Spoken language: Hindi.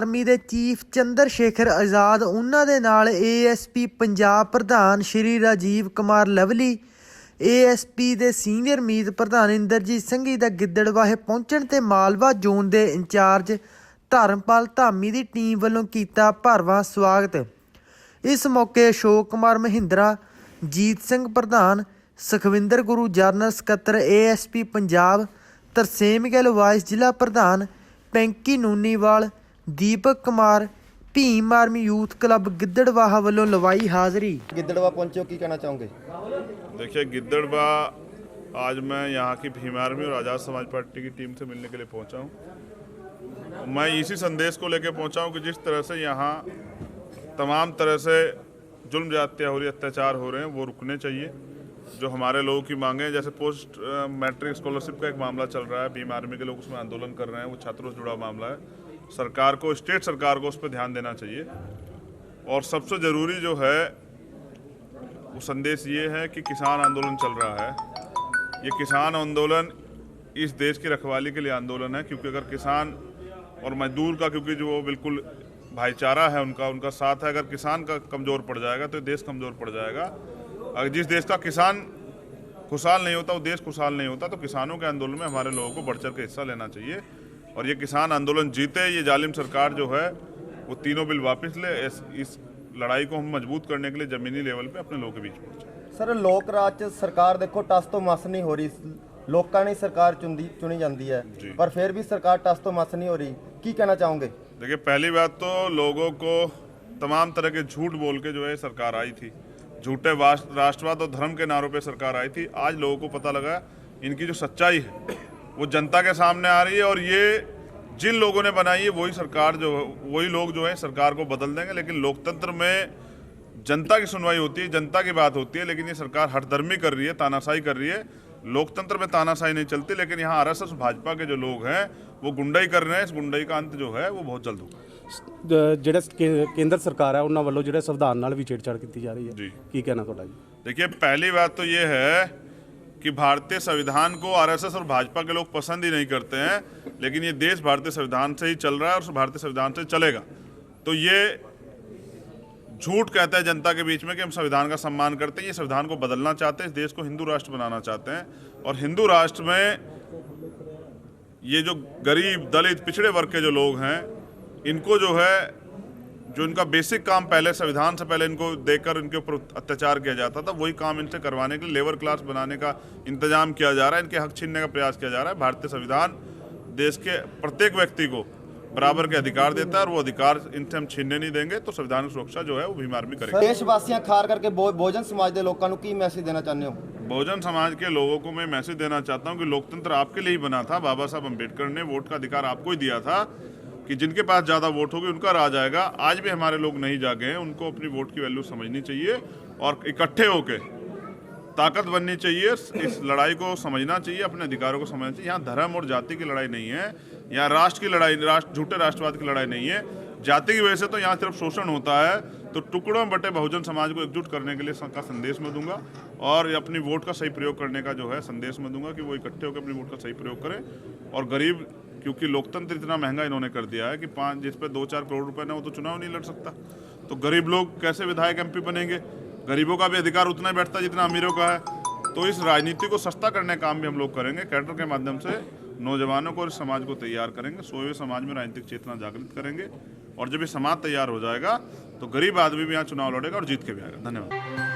ਆਰਮੀ ਦੇ ਚੀਫ ਚੰਦਰ ਸ਼ੇਖਰ ਆਜ਼ਾਦ, ਉਹਨਾਂ ਦੇ ਨਾਲ ਏਐਸਪੀ ਪੰਜਾਬ ਪ੍ਰਧਾਨ ਸ਼੍ਰੀ ਰਾਜੀਵ ਕੁਮਾਰ ਲਵਲੀ, ਏਐਸਪੀ ਦੇ ਸੀਨੀਅਰ ਮੀਤ ਪ੍ਰਧਾਨ ਇੰਦਰਜੀਤ ਸਿੰਘੀ ਦਾ ਗਿੱਦੜਬਾਹੇ ਪਹੁੰਚਣ ਤੇ ਮਾਲਵਾ ਜ਼ੋਨ ਦੇ ਇੰਚਾਰਜ ਧਰਮਪਾਲ ਧਾਮੀ ਦੀ ਟੀਮ ਵੱਲੋਂ ਕੀਤਾ ਭਰਵਾਂ ਸਵਾਗਤ। ਇਸ ਮੌਕੇ ਅਸ਼ੋਕ ਕੁਮਾਰ ਮਹਿੰਦਰਾ, ਜੀਤ ਸਿੰਘ ਪ੍ਰਧਾਨ, ਸੁਖਵਿੰਦਰ ਗੁਰੂ ਜਨਰਲ ਸਕੱਤਰ ਏਐਸਪੀ ਪੰਜਾਬ, ਤਰਸੇਮ ਗਿੱਲ ਵਾਈਸ ਜ਼ਿਲ੍ਹਾ ਪ੍ਰਧਾਨ, Pinky Nooniwal, Deepak Kumar, Bhim army youth club Gidderbaha वालों लवाई हाजिरी। गिद्दड़बाहा पहुंचे हो, की कहना चाहोगे? देखिए, गिद्दड़बाहा आज मैं यहाँ की भीम आर्मी और आज़ाद समाज पार्टी की टीम से मिलने के लिए पहुँचा हूँ। मैं इसी संदेश को लेकर पहुँचा हूँ कि जिस तरह से यहाँ तमाम तरह से जुल्म जातियाँ हो रही, अत्याचार हो रहे हैं, वो रुकने चाहिए। जो हमारे लोगों की मांगे हैं, जैसे पोस्ट मैट्रिक स्कॉलरशिप का एक मामला चल रहा है, भीम आर्मी के लोग उसमें आंदोलन कर रहे हैं, वो छात्रों से जुड़ा मामला है। सरकार को, स्टेट सरकार को उस पर ध्यान देना चाहिए। और सबसे ज़रूरी जो है वो संदेश ये है कि किसान आंदोलन चल रहा है। ये किसान आंदोलन इस देश की रखवाली के लिए आंदोलन है, क्योंकि अगर किसान और मजदूर का, क्योंकि जो वो बिल्कुल भाईचारा है उनका साथ है, अगर किसान का कमज़ोर पड़ जाएगा तो देश कमज़ोर पड़ जाएगा। अगर जिस देश का किसान खुशहाल नहीं होता, वो देश खुशहाल नहीं होता। तो किसानों के आंदोलन में हमारे लोगों को बढ़ चढ़ के हिस्सा लेना चाहिए और ये किसान आंदोलन जीते। ये जालिम सरकार जो है वो तीनों बिल वापस ले। इस लड़ाई को हम मजबूत करने के लिए ज़मीनी लेवल पे अपने लोगों के बीच पहुंचे। सर, लोक राज 'ਚ सरकार देखो टस तो मस नहीं हो रही, लोगों ने सरकार चुनी जाती है, पर फिर भी सरकार टस तो मस नहीं हो रही, की कहना चाहोगे? देखिए, पहली बात तो लोगों को तमाम तरह के झूठ बोल के जो है सरकार आई थी, झूठे राष्ट्रवाद और धर्म के नारों पे सरकार आई थी। आज लोगों को पता लगा इनकी जो सच्चाई है वो जनता के सामने आ रही है, और ये जिन लोगों ने बनाई है वही लोग जो है सरकार को बदल देंगे। लेकिन लोकतंत्र में जनता की सुनवाई होती है, जनता की बात होती है, लेकिन ये सरकार हठधर्मी कर रही है, तानाशाही कर रही है। लोकतंत्र में तानाशाही नहीं चलती, लेकिन यहाँ आरएसएस भाजपा के जो लोग हैं वो गुंडाई कर रहे हैं। इस गुंडाई का अंत जो है वो बहुत जल्द होगा। ਜਿਹੜੇ ਕੇਂਦਰ ਸਰਕਾਰ ਹੈ ਉਹਨਾਂ ਵੱਲੋਂ ਜਿਹੜੇ ਸੰਵਿਧਾਨ ਨਾਲ ਵੀ ਛੇੜਛਾੜ ਕੀਤੀ ਜਾ ਰਹੀ ਹੈ, ਕੀ ਕਹਿਣਾ ਤੁਹਾਡਾ ਜੀ? देखिए, पहली बात तो ये है कि भारतीय संविधान को आरएसएस और भाजपा के लोग पसंद ही नहीं करते हैं, लेकिन ये देश भारतीय संविधान से ही चल रहा है और भारतीय संविधान से चलेगा। तो ये झूठ कहता है जनता के बीच में कि हम संविधान का सम्मान करते हैं। ये संविधान को बदलना चाहते हैं, इस देश को हिंदू राष्ट्र बनाना चाहते हैं। और हिंदू राष्ट्र में ये जो गरीब, दलित, पिछड़े वर्ग के जो लोग हैं, इनको जो है, जो इनका बेसिक काम पहले संविधान से पहले इनको देकर इनके ऊपर अत्याचार किया जाता था, वही काम इनसे करवाने के लिए लेबर क्लास बनाने का इंतजाम किया जा रहा है, इनके हक छीनने का प्रयास किया जा रहा है। भारतीय संविधान देश के प्रत्येक व्यक्ति को बराबर के अधिकार देता है, और वो अधिकार इनसे हम छीनने नहीं देंगे। तो संविधान की सुरक्षा जो है वो भीम आर्मी करेगी। देशवासियां खार करके बहुजन समाज के लोगों को की मैसेज देना चाहते हो? बहुजन समाज के लोगों को मैं मैसेज देना चाहता हूँ कि लोकतंत्र आपके लिए ही बना था। बाबा साहब अम्बेडकर ने वोट का अधिकार आपको ही दिया था कि जिनके पास ज़्यादा वोट होगी उनका राज आएगा। आज भी हमारे लोग नहीं जागे हैं, उनको अपनी वोट की वैल्यू समझनी चाहिए और इकट्ठे होकर ताकत बननी चाहिए। इस लड़ाई को समझना चाहिए, अपने अधिकारों को समझना चाहिए। यहाँ धर्म और जाति की लड़ाई नहीं है, यहाँ राष्ट्र की लड़ाई, झूठे राष्ट्रवाद की लड़ाई नहीं है। जाति की वजह से तो यहाँ सिर्फ शोषण होता है। तो टुकड़ों में बटे बहुजन समाज को एकजुट करने के लिए का संदेश मैं दूंगा, और अपनी वोट का सही प्रयोग करने का जो है संदेश मैं दूंगा कि वो इकट्ठे होकर अपनी वोट का सही प्रयोग करें। और गरीब, क्योंकि लोकतंत्र इतना महंगा इन्होंने कर दिया है कि जिस पे 2-4 करोड़ रुपए ना, वो तो चुनाव नहीं लड़ सकता। तो गरीब लोग कैसे विधायक एमपी बनेंगे? गरीबों का भी अधिकार उतना ही बैठता है जितना अमीरों का है। तो इस राजनीति को सस्ता करने का काम भी हम लोग करेंगे। कैडर के माध्यम से नौजवानों को और इस समाज को तैयार करेंगे, सोए हुए समाज में राजनीतिक चेतना जागृत करेंगे। और जब ये समाज तैयार हो जाएगा तो गरीब आदमी भी यहाँ चुनाव लड़ेगा और जीत के भी आएगा। धन्यवाद।